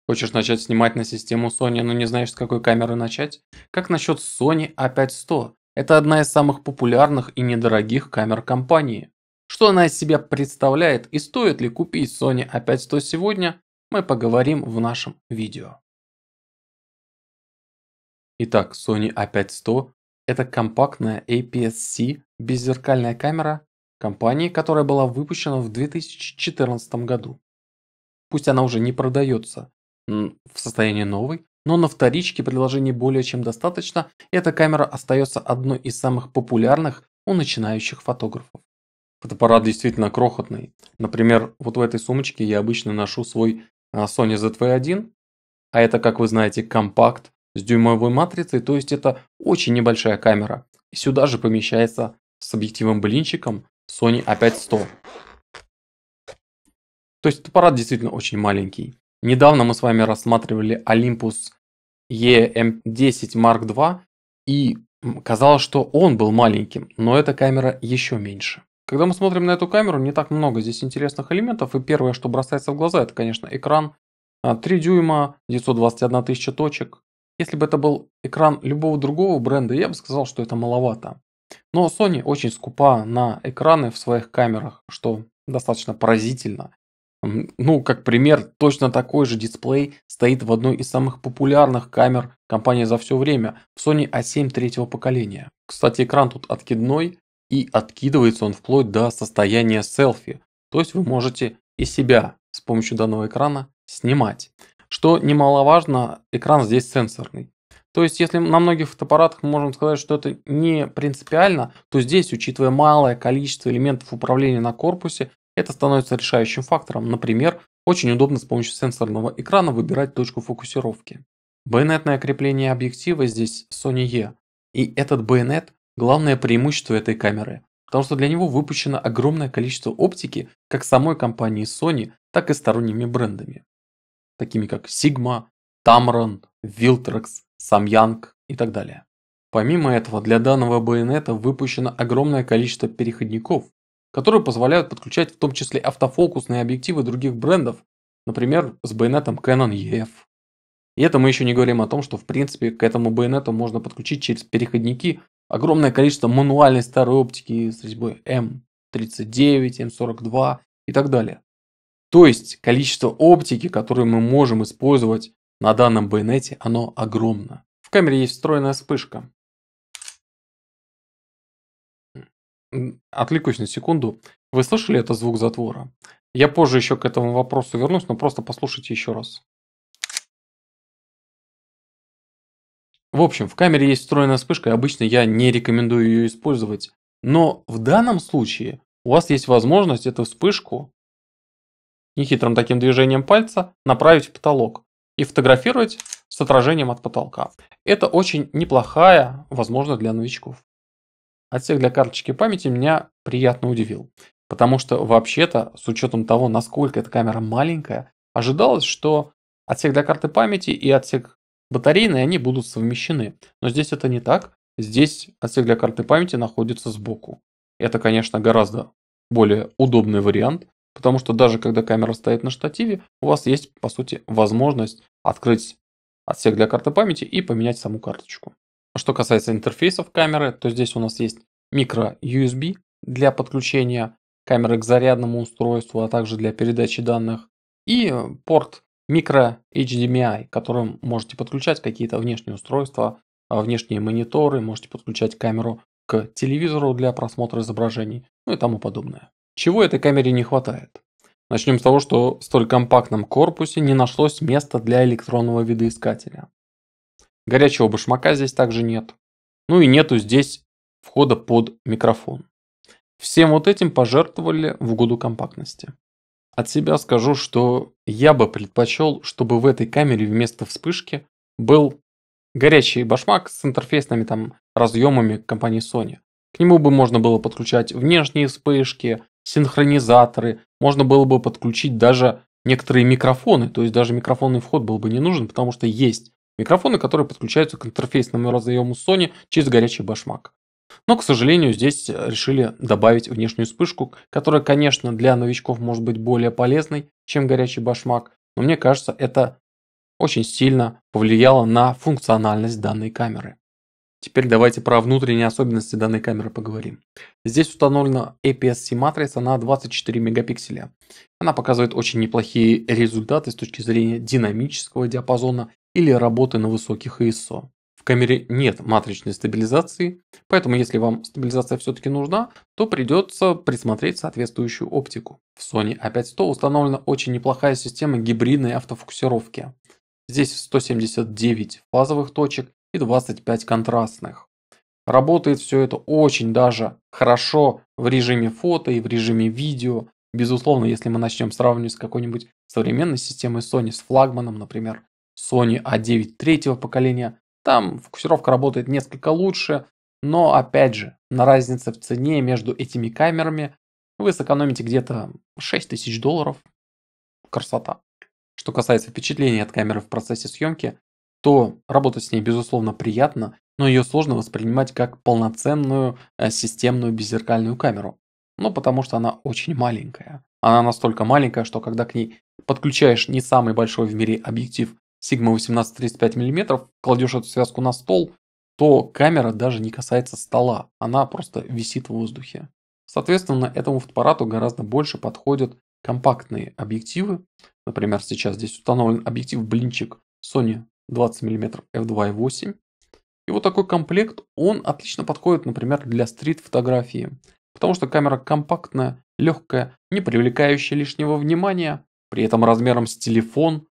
Хочешь начать снимать на систему Sony, но не знаешь, с какой камеры начать? Как насчет Sony A5100? Это одна из самых популярных и недорогих камер компании. Что она из себя представляет и стоит ли купить Sony A5100 сегодня, мы поговорим в нашем видео. Итак, Sony A5100– это компактная APS-C беззеркальная камера компании, которая была выпущена в 2014 году. Пусть она уже не продается в состоянии новой, но на вторичке предложений более чем достаточно, и эта камера остается одной из самых популярных у начинающих фотографов. Фотоаппарат действительно крохотный. Например, вот в этой сумочке я обычно ношу свой Sony ZV-1, а это, как вы знаете, компакт с дюймовой матрицей, то есть это очень небольшая камера. И сюда же помещается с объективом-блинчиком Sony A5100. То есть аппарат действительно очень маленький. Недавно мы с вами рассматривали Olympus EM10 Mark II, и казалось, что он был маленьким, но эта камера еще меньше. Когда мы смотрим на эту камеру, не так много здесь интересных элементов, и первое, что бросается в глаза, это, конечно, экран 3 дюйма, 921 тысяча точек. Если бы это был экран любого другого бренда, я бы сказал, что это маловато. Но Sony очень скупа на экраны в своих камерах, что достаточно поразительно. Ну, как пример, точно такой же дисплей стоит в одной из самых популярных камер компании за все время, в Sony A7 третьего поколения. Кстати, экран тут откидной, и откидывается он вплоть до состояния селфи. То есть вы можете и себя с помощью данного экрана снимать. Что немаловажно, экран здесь сенсорный. То есть, если на многих фотоаппаратах мы можем сказать, что это не принципиально, то здесь, учитывая малое количество элементов управления на корпусе, это становится решающим фактором. Например, очень удобно с помощью сенсорного экрана выбирать точку фокусировки. Байонетное крепление объектива здесь Sony E. И этот байонет– главное преимущество этой камеры, потому что для него выпущено огромное количество оптики как самой компании Sony, так и сторонними брендами, такими как Sigma, Tamron, Viltrox, Samyang и так далее. Помимо этого, для данного байонета выпущено огромное количество переходников, которые позволяют подключать в том числе автофокусные объективы других брендов, например, с байонетом Canon EF. И это мы еще не говорим о том, что в принципе к этому байонету можно подключить через переходники огромное количество мануальной старой оптики с резьбой М39, М42 и так далее. То есть количество оптики, которую мы можем использовать на данном байонете, оно огромно. В камере есть встроенная вспышка. Отвлекусь на секунду. Вы слышали этот звук затвора? Я позже еще к этому вопросу вернусь, но просто послушайте еще раз. В общем, в камере есть встроенная вспышка, и обычно я не рекомендую ее использовать. Но в данном случае у вас есть возможность эту вспышку нехитрым таким движением пальца направить в потолок и фотографировать с отражением от потолка. Это очень неплохая возможность для новичков. Отсек для карточки памяти меня приятно удивил, потому что вообще-то, с учетом того, насколько эта камера маленькая, ожидалось, что отсек для карты памяти и отсек батарейный, они будут совмещены. Но здесь это не так. Здесь отсек для карты памяти находится сбоку. Это, конечно, гораздо более удобный вариант, потому что даже когда камера стоит на штативе, у вас есть, по сути, возможность открыть отсек для карты памяти и поменять саму карточку. Что касается интерфейсов камеры, то здесь у нас есть микро USB для подключения камеры к зарядному устройству, а также для передачи данных, и порт микро HDMI, которым можете подключать какие-то внешние устройства, внешние мониторы, можете подключать камеру к телевизору для просмотра изображений, ну и тому подобное. Чего этой камере не хватает? Начнем с того, что в столь компактном корпусе не нашлось места для электронного видоискателя. Горячего башмака здесь также нет. Ну и нету здесь входа под микрофон. Всем вот этим пожертвовали в угоду компактности. От себя скажу, что я бы предпочел, чтобы в этой камере вместо вспышки был горячий башмак с интерфейсными там разъемами компании Sony. К нему бы можно было подключать внешние вспышки, синхронизаторы, можно было бы подключить даже некоторые микрофоны, то есть даже микрофонный вход был бы не нужен, потому что есть микрофоны, которые подключаются к интерфейсному разъему Sony через горячий башмак. Но, к сожалению, здесь решили добавить внешнюю вспышку, которая, конечно, для новичков может быть более полезной, чем горячий башмак, но мне кажется, это очень сильно повлияло на функциональность данной камеры. Теперь давайте про внутренние особенности данной камеры поговорим. Здесь установлена APS-C матрица на 24 мегапикселя. Она показывает очень неплохие результаты с точки зрения динамического диапазона или работы на высоких ISO. В камере нет матричной стабилизации, поэтому если вам стабилизация все-таки нужна, то придется присмотреть соответствующую оптику. В Sony A5100 установлена очень неплохая система гибридной автофокусировки. Здесь 179 фазовых точек и 25 контрастных. Работает все это очень даже хорошо в режиме фото и в режиме видео. Безусловно, если мы начнем сравнивать с какой-нибудь современной системой Sony с флагманом, например, Sony A9 третьего поколения, там фокусировка работает несколько лучше, но опять же, на разнице в цене между этими камерами вы сэкономите где-то $6000. Красота. Что касается впечатления от камеры в процессе съемки, то работать с ней, безусловно, приятно, но ее сложно воспринимать как полноценную системную беззеркальную камеру. Ну, потому что она очень маленькая. Она настолько маленькая, что когда к ней подключаешь не самый большой в мире объектив Sigma 18-35 мм, кладешь эту связку на стол, то камера даже не касается стола, она просто висит в воздухе. Соответственно, этому фотоаппарату гораздо больше подходят компактные объективы. Например, сейчас здесь установлен объектив блинчик Sony 20 мм f2.8. И вот такой комплект, он отлично подходит, например, для стрит-фотографии. Потому что камера компактная, легкая, не привлекающая лишнего внимания, при этом размером с телефон.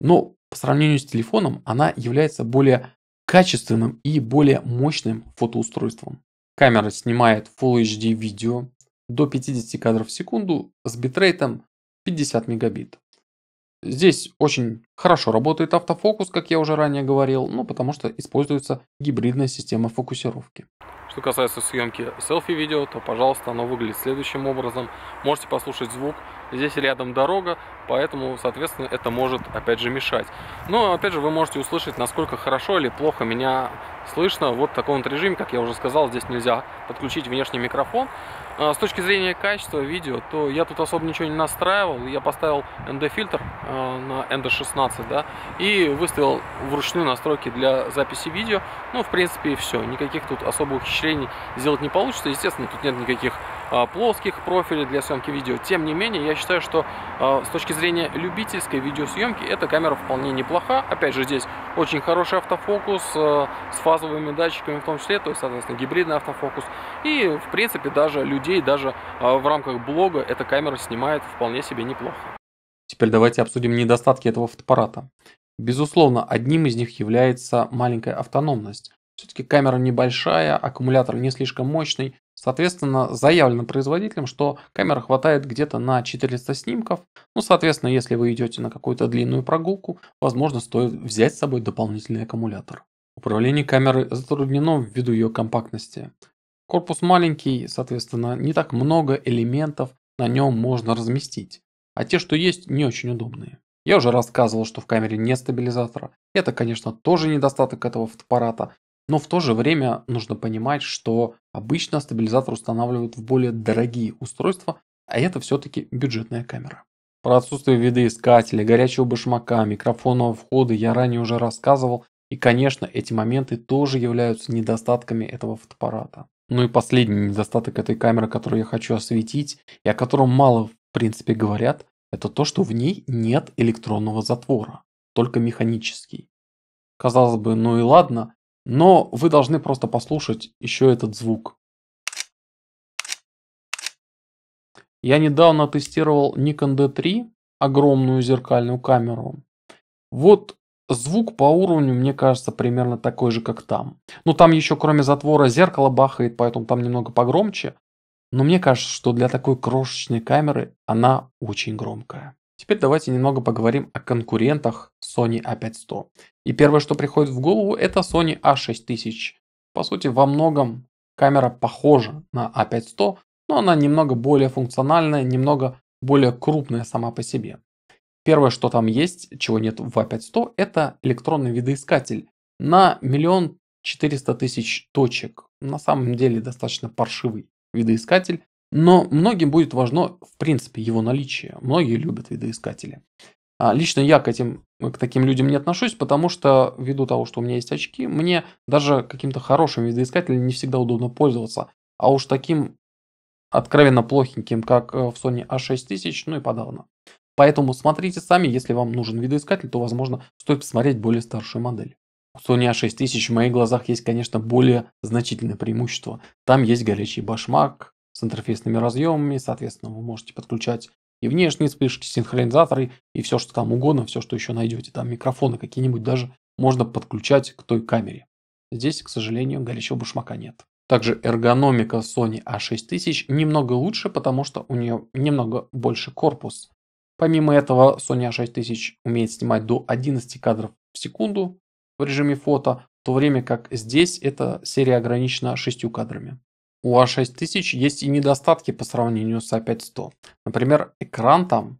Но по сравнению с телефоном она является более качественным и более мощным фотоустройством. Камера снимает Full HD видео до 50 кадров в секунду с битрейтом 50 мегабит. Здесь очень хорошо работает автофокус, как я уже ранее говорил, ну потому что используется гибридная система фокусировки. Что касается съемки селфи-видео, то, пожалуйста, оно выглядит следующим образом. Можете послушать звук. Здесь рядом дорога, поэтому, соответственно, это может, опять же, мешать. Но, опять же, вы можете услышать, насколько хорошо или плохо меня слышно вот в таком вот режиме. Как я уже сказал, здесь нельзя подключить внешний микрофон. С точки зрения качества видео, то я тут особо ничего не настраивал. Я поставил ND-фильтр на ND16, да, и выставил вручную настройки для записи видео. Ну, в принципе, и все. Никаких тут особых ухищрений сделать не получится. Естественно, тут нет никаких плоских профилей для съемки видео. Тем не менее, я считаю, что с точки зрения любительской видеосъемки эта камера вполне неплоха. Опять же, здесь очень хороший автофокус с фазовыми датчиками в том числе, то есть, соответственно, гибридный автофокус. И, в принципе, даже людей, даже в рамках блога эта камера снимает вполне себе неплохо. Теперь давайте обсудим недостатки этого фотоаппарата. Безусловно, одним из них является маленькая автономность. Все-таки камера небольшая, аккумулятор не слишком мощный. Соответственно, заявлено производителем, что камера хватает где-то на 400 снимков. Ну, соответственно, если вы идете на какую-то длинную прогулку, возможно, стоит взять с собой дополнительный аккумулятор. Управление камерой затруднено ввиду ее компактности. Корпус маленький, соответственно, не так много элементов на нем можно разместить. А те, что есть, не очень удобные. Я уже рассказывал, что в камере нет стабилизатора. Это, конечно, тоже недостаток этого фотоаппарата. Но в то же время нужно понимать, что обычно стабилизатор устанавливают в более дорогие устройства, а это все-таки бюджетная камера. Про отсутствие видоискателя, горячего башмака, микрофонного входа я ранее уже рассказывал. И, конечно, эти моменты тоже являются недостатками этого фотоаппарата. Ну и последний недостаток этой камеры, который я хочу осветить, и о котором мало в принципе говорят, это то, что в ней нет электронного затвора, только механический. Казалось бы, ну и ладно, но вы должны просто послушать еще этот звук. Я недавно тестировал Nikon D3, огромную зеркальную камеру. Вот звук по уровню, мне кажется, примерно такой же, как там. Ну, там еще кроме затвора зеркало бахает, поэтому там немного погромче. Но мне кажется, что для такой крошечной камеры она очень громкая. Теперь давайте немного поговорим о конкурентах Sony A5100. И первое, что приходит в голову, это Sony A6000. По сути, во многом камера похожа на A5100, но она немного более функциональная, немного более крупная сама по себе. Первое, что там есть, чего нет в A5100, это электронный видоискатель на 1 400 000 точек. На самом деле достаточно паршивый видоискатель, но многим будет важно в принципе его наличие. Многие любят видоискатели. Лично я к таким людям не отношусь, потому что ввиду того, что у меня есть очки, мне даже каким-то хорошим видоискателем не всегда удобно пользоваться. А уж таким откровенно плохеньким, как в Sony A6000, ну и подавно. Поэтому смотрите сами, если вам нужен видоискатель, то, возможно, стоит посмотреть более старшую модель. У Sony A6000 в моих глазах есть, конечно, более значительное преимущество. Там есть горячий башмак с интерфейсными разъемами, соответственно, вы можете подключать и внешние вспышки, синхронизаторы, и все, что там угодно, все, что еще найдете. Там микрофоны какие-нибудь даже можно подключать к той камере. Здесь, к сожалению, горячего башмака нет. Также эргономика Sony A6000 немного лучше, потому что у нее немного больше корпус. Помимо этого, Sony A6000 умеет снимать до 11 кадров в секунду в режиме фото, в то время как здесь эта серия ограничена 6 кадрами. У A6000 есть и недостатки по сравнению с A5100. Например, экран там,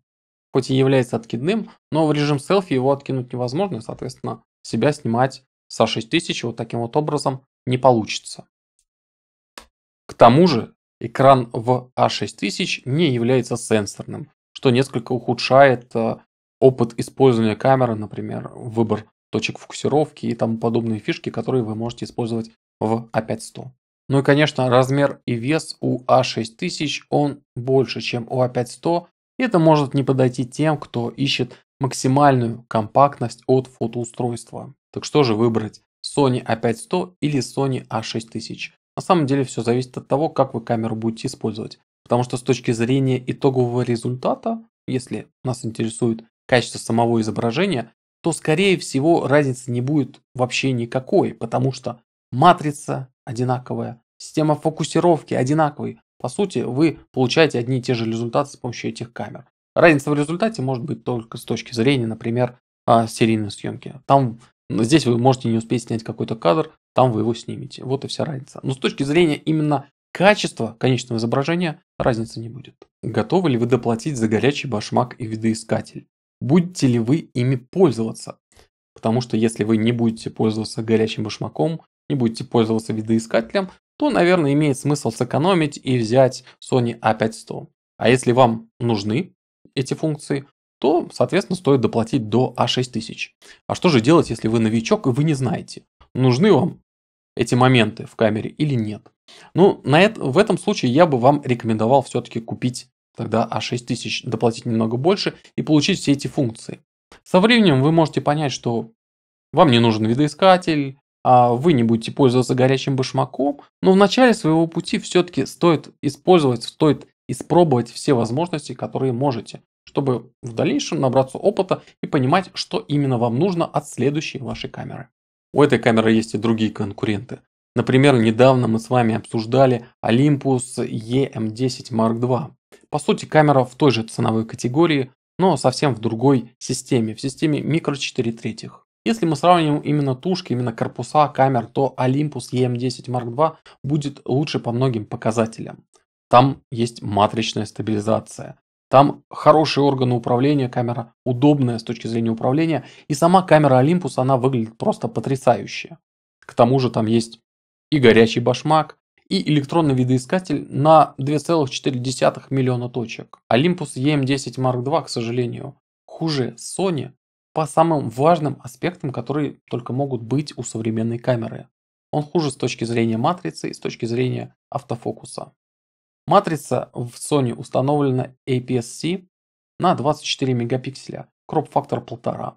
хоть и является откидным, но в режим селфи его откинуть невозможно, и, соответственно, себя снимать с A6000 вот таким вот образом не получится. К тому же, экран в A6000 не является сенсорным, что несколько ухудшает опыт использования камеры, например, выбор точек фокусировки и тому подобные фишки, которые вы можете использовать в A5100. Ну и, конечно, размер и вес у A6000 он больше, чем у A5100. И это может не подойти тем, кто ищет максимальную компактность от фотоустройства. Так что же выбрать? Sony A5100 или Sony A6000? На самом деле все зависит от того, как вы камеру будете использовать. Потому что с точки зрения итогового результата, если нас интересует качество самого изображения, то скорее всего разницы не будет вообще никакой, потому что матрица одинаковая, система фокусировки одинаковая. По сути, вы получаете одни и те же результаты с помощью этих камер. Разница в результате может быть только с точки зрения, например, серийной съемки. Здесь вы можете не успеть снять какой-то кадр, там вы его снимете. Вот и вся разница. Но с точки зрения именно качества конечного изображения разницы не будет. Готовы ли вы доплатить за горячий башмак и видоискатель? Будете ли вы ими пользоваться? Потому что если вы не будете пользоваться горячим башмаком, не будете пользоваться видоискателем, то, наверное, имеет смысл сэкономить и взять Sony A5100. А если вам нужны эти функции, то, соответственно, стоит доплатить до A6000. А что же делать, если вы новичок и вы не знаете, нужны вам эти моменты в камере или нет? Ну, в этом случае я бы вам рекомендовал все-таки купить тогда A6000, доплатить немного больше и получить все эти функции. Со временем вы можете понять, что вам не нужен видоискатель, вы не будете пользоваться горячим башмаком, но в начале своего пути все-таки стоит испробовать все возможности, которые можете, чтобы в дальнейшем набраться опыта и понимать, что именно вам нужно от следующей вашей камеры. У этой камеры есть и другие конкуренты. Например, недавно мы с вами обсуждали Olympus EM10 Mark II. По сути, камера в той же ценовой категории, но совсем в другой системе, в системе Micro 4 третьих. Если мы сравним именно тушки, именно корпуса камер, то Olympus EM10 Mark II будет лучше по многим показателям. Там есть матричная стабилизация, там хорошие органы управления, камера удобная с точки зрения управления, и сама камера Olympus, она выглядит просто потрясающе. К тому же там есть и горячий башмак, и электронный видоискатель на 2,4 миллиона точек. Olympus EM10 Mark II, к сожалению, хуже Sony по самым важным аспектам, которые только могут быть у современной камеры. Он хуже с точки зрения матрицы и с точки зрения автофокуса. Матрица в Sony установлена APS-C на 24 мегапикселя, кроп-фактор 1,5.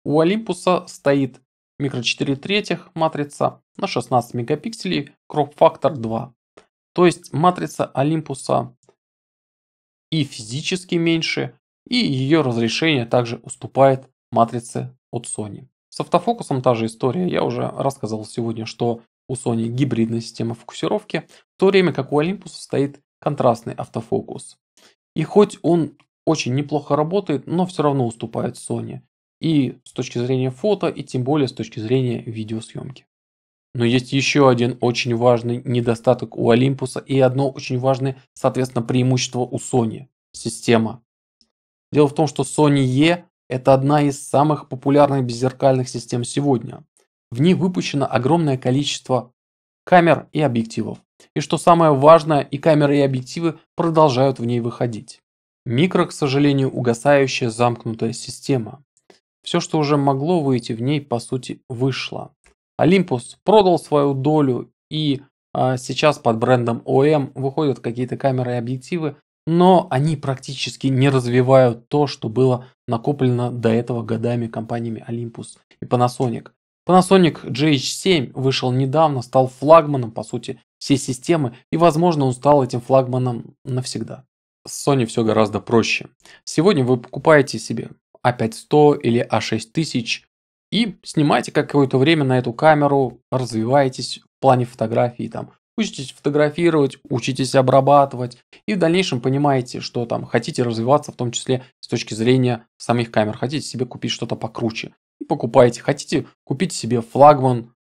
У Olympus стоит Micro 4 третьих матрица на 16 мегапикселей, кроп-фактор 2. То есть матрица Olympus и физически меньше, и ее разрешение также уступает матрице от Sony. С автофокусом та же история. Я уже рассказывал сегодня, что у Sony гибридная система фокусировки, в то время как у Olympus стоит контрастный автофокус. И хоть он очень неплохо работает, но все равно уступает Sony. И с точки зрения фото, и тем более с точки зрения видеосъемки. Но есть еще один очень важный недостаток у Olympus и одно очень важное, соответственно, преимущество у Sony – система. Дело в том, что Sony E – это одна из самых популярных беззеркальных систем сегодня. В ней выпущено огромное количество камер и объективов. И что самое важное, и камеры, и объективы продолжают в ней выходить. Микро, к сожалению, угасающая замкнутая система. Все, что уже могло выйти в ней, по сути, вышло. Olympus продал свою долю, и сейчас под брендом OM выходят какие-то камеры и объективы, но они практически не развивают то, что было накоплено до этого годами компаниями Olympus и Panasonic. Panasonic GH7 вышел недавно, стал флагманом, по сути, всей системы, и, возможно, он стал этим флагманом навсегда. С Sony все гораздо проще. Сегодня вы покупаете себе А5100 или А6000 и снимаете какое-то время на эту камеру, развиваетесь в плане фотографии, там, учитесь фотографировать, учитесь обрабатывать, и в дальнейшем понимаете, что там хотите развиваться, в том числе с точки зрения самих камер, хотите себе купить что-то покруче, и покупаете, хотите купить себе флагман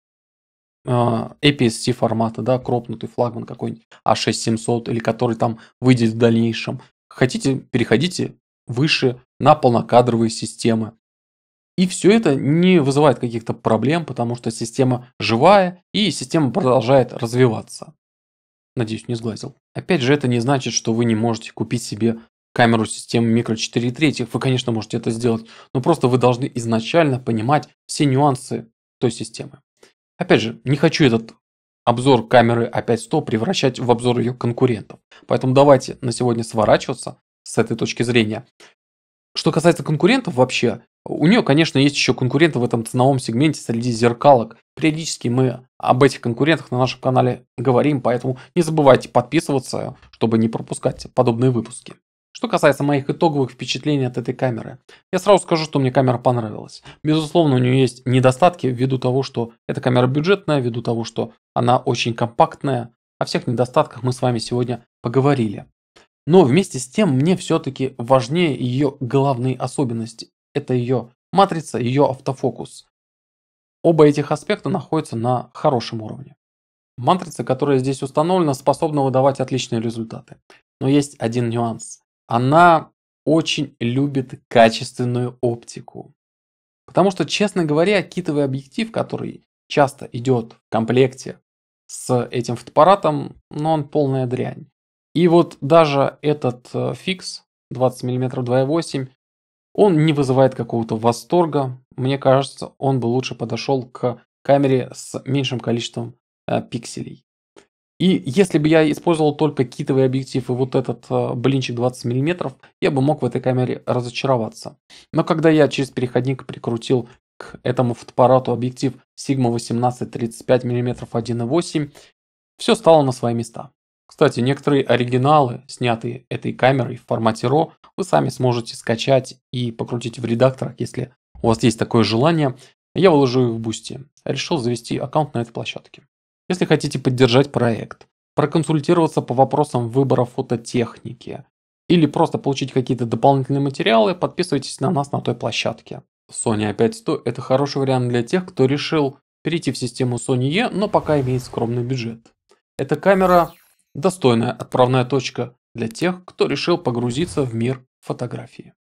APS-C формата, да, кропнутый флагман какой-нибудь А6700 или который там выйдет в дальнейшем. Хотите, переходите выше на полнокадровые системы. И все это не вызывает каких-то проблем, потому что система живая и система продолжает развиваться. Надеюсь, не сглазил. Опять же, это не значит, что вы не можете купить себе камеру системы микро 4,3. Вы, конечно, можете это сделать, но просто вы должны изначально понимать все нюансы той системы. Опять же, не хочу этот обзор камеры А5100 превращать в обзор ее конкурентов. Поэтому давайте на сегодня сворачиваться с этой точки зрения. Что касается конкурентов вообще, у нее, конечно, есть еще конкуренты в этом ценовом сегменте среди зеркалок. Периодически мы об этих конкурентах на нашем канале говорим, поэтому не забывайте подписываться, чтобы не пропускать подобные выпуски. Что касается моих итоговых впечатлений от этой камеры, я сразу скажу, что мне камера понравилась. Безусловно, у нее есть недостатки ввиду того, что эта камера бюджетная, ввиду того, что она очень компактная. О всех недостатках мы с вами сегодня поговорили. Но вместе с тем мне все-таки важнее ее главные особенности. Это ее матрица, ее автофокус. Оба этих аспекта находятся на хорошем уровне. Матрица, которая здесь установлена, способна выдавать отличные результаты. Но есть один нюанс. Она очень любит качественную оптику. Потому что, честно говоря, китовый объектив, который часто идет в комплекте с этим фотоаппаратом, но он полная дрянь. И вот даже этот фикс 20 мм 2.8, он не вызывает какого-то восторга. Мне кажется, он бы лучше подошел к камере с меньшим количеством пикселей. И если бы я использовал только китовый объектив и вот этот блинчик 20 мм, я бы мог в этой камере разочароваться. Но когда я через переходник прикрутил к этому фотоаппарату объектив Sigma 18 35 мм 1.8, все стало на свои места. Кстати, некоторые оригиналы, снятые этой камерой в формате RAW, вы сами сможете скачать и покрутить в редакторах, если у вас есть такое желание. Я выложу их в Boosty. Решил завести аккаунт на этой площадке. Если хотите поддержать проект, проконсультироваться по вопросам выбора фототехники или просто получить какие-то дополнительные материалы, подписывайтесь на нас на той площадке. Sony A5100 – это хороший вариант для тех, кто решил перейти в систему Sony E, но пока имеет скромный бюджет. Эта камера – достойная отправная точка для тех, кто решил погрузиться в мир фотографии.